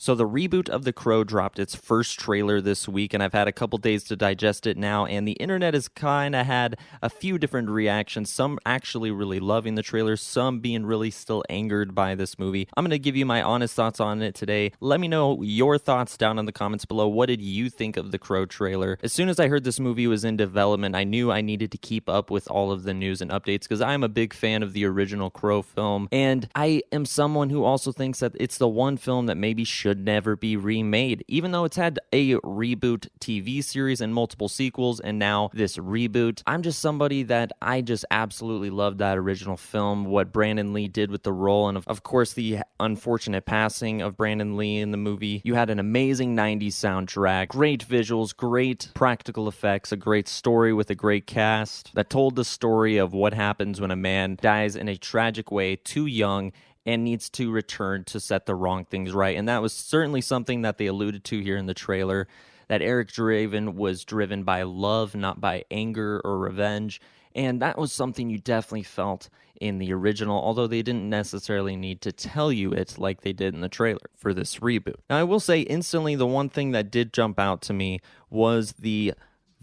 So the reboot of The Crow dropped its first trailer this week, and I've had a couple days to digest it now, and the internet has kind of had a few different reactions, some actually really loving the trailer, some being really still angered by this movie. I'm going to give you my honest thoughts on it today. Let me know your thoughts down in the comments below. What did you think of The Crow trailer? As soon as I heard this movie was in development, I knew I needed to keep up with all of the news and updates because I'm a big fan of the original Crow film, and I am someone who also thinks that it's the one film that maybe should never be remade, even though it's had a reboot TV series and multiple sequels and now this reboot. I'm just somebody that I just absolutely loved that original film, what Brandon Lee did with the role, and of course the unfortunate passing of Brandon Lee in the movie. You had an amazing 90s soundtrack, great visuals, great practical effects, a great story with a great cast that told the story of what happens when a man dies in a tragic way too young and needs to return to set the wrong things right. And that was certainly something that they alluded to here in the trailer, that Eric Draven was driven by love, not by anger or revenge. And that was something you definitely felt in the original, although they didn't necessarily need to tell you it like they did in the trailer for this reboot. Now, I will say instantly the one thing that did jump out to me was the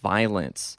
violence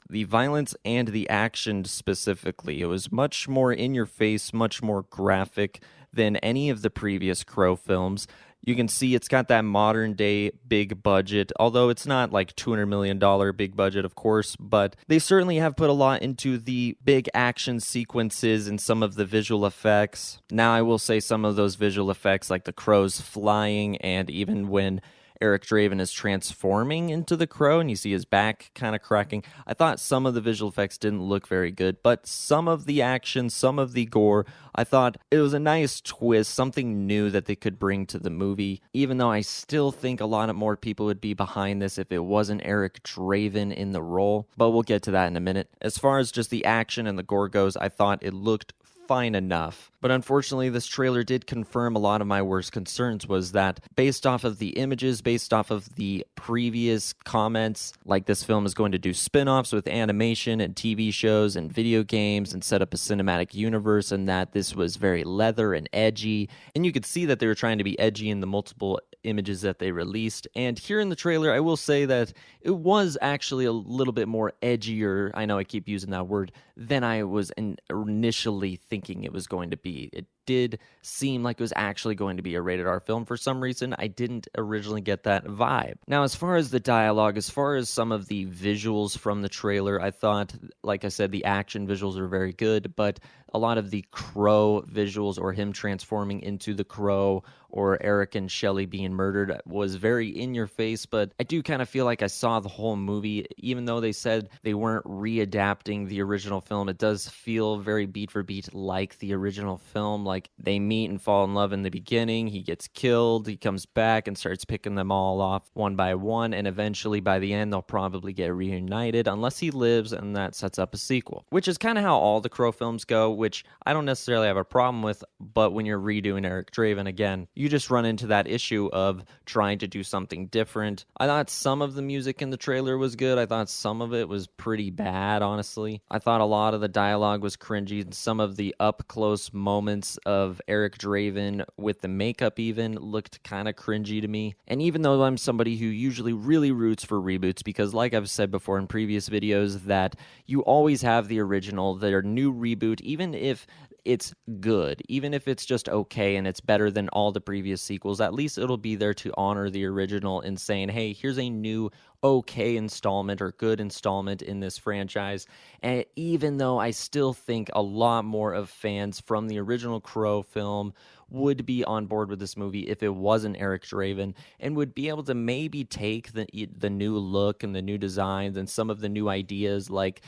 and the action specifically. It was much more in your face, much more graphic than any of the previous Crow films. You can see it's got that modern day big budget, although it's not like $200 million big budget, of course, but they certainly have put a lot into the big action sequences and some of the visual effects. Now, I will say some of those visual effects, like the crows flying, and even when Eric Draven is transforming into the crow and you see his back kind of cracking, I thought some of the visual effects didn't look very good, but some of the action, some of the gore, I thought it was a nice twist, something new that they could bring to the movie, even though I still think a lot more people would be behind this if it wasn't Eric Draven in the role, but we'll get to that in a minute. As far as just the action and the gore goes, I thought it looked fine enough. But unfortunately, this trailer did confirm a lot of my worst concerns, was that based off of the images, based off of the previous comments, like this film is going to do spin-offs with animation and TV shows and video games and set up a cinematic universe, and that this was very leather and edgy. And you could see that they were trying to be edgy in the multiple images that they released. And here in the trailer, I will say that it was actually a little bit more edgier, I know I keep using that word, than I was initially thinking it was going to be. It did seem like it was actually going to be a rated R film. For some reason, I didn't originally get that vibe. Now, as far as the dialogue, as far as some of the visuals from the trailer, I thought, like I said, the action visuals are very good, but a lot of the crow visuals, or him transforming into the crow, or Eric and Shelley being murdered, was very in your face. But I do kind of feel like I saw the whole movie. Even though they said they weren't readapting the original film, it does feel very beat for beat like the original film. Like, they meet and fall in love in the beginning, he gets killed, he comes back and starts picking them all off one by one, and eventually by the end they'll probably get reunited unless he lives, and that sets up a sequel, which is kind of how all the Crow films go, which I don't necessarily have a problem with. But when you're redoing Eric Draven again, you just run into that issue of trying to do something different. I thought some of the music in the trailer was good. I thought some of it was pretty bad, honestly. I thought a lot of the dialogue was cringy, and some of the up-close moments of Eric Draven with the makeup even looked kind of cringy to me. And even though I'm somebody who usually really roots for reboots, because like I've said before in previous videos, that you always have the original, their new reboot, even if it's good, even if it's just okay and it's better than all the previous sequels, at least it'll be there to honor the original and saying, hey, here's a new okay installment or good installment in this franchise. And even though I still think a lot more of fans from the original Crow film would be on board with this movie if it wasn't Eric Draven, and would be able to maybe take the new look and the new designs and some of the new ideas, like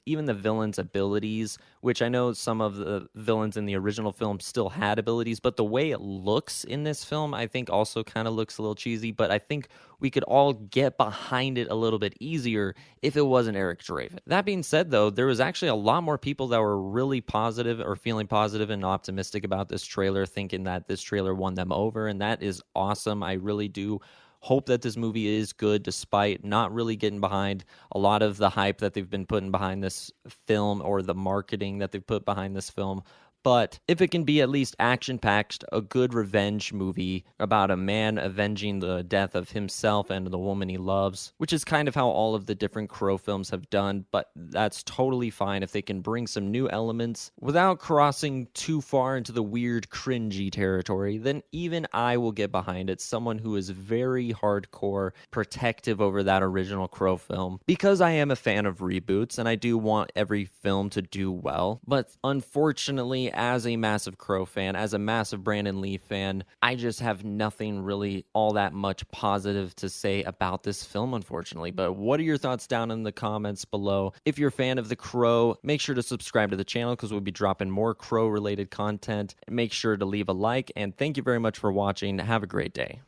even the villain's abilities, which I know some of the villains in the original film still had abilities, but the way it looks in this film, I think also kind of looks a little cheesy. But I think we could all get behind it a little bit easier if it wasn't Eric Draven. That being said, though, there was actually a lot more people that were really positive or feeling positive and optimistic about this trailer, thinking that this trailer won them over, and that is awesome. I really do hope that this movie is good, despite not really getting behind a lot of the hype that they've been putting behind this film or the marketing that they've put behind this film. But if it can be at least action-packed, a good revenge movie about a man avenging the death of himself and the woman he loves, which is kind of how all of the different Crow films have done, but that's totally fine if they can bring some new elements without crossing too far into the weird, cringy territory, then even I will get behind it. Someone who is very hardcore, protective over that original Crow film, because I am a fan of reboots and I do want every film to do well. But unfortunately, as a massive Crow fan, as a massive Brandon Lee fan, I just have nothing really all that much positive to say about this film, unfortunately. But what are your thoughts down in the comments below? If you're a fan of The Crow, make sure to subscribe to the channel because we'll be dropping more Crow related content. Make sure to leave a like, and thank you very much for watching. Have a great day.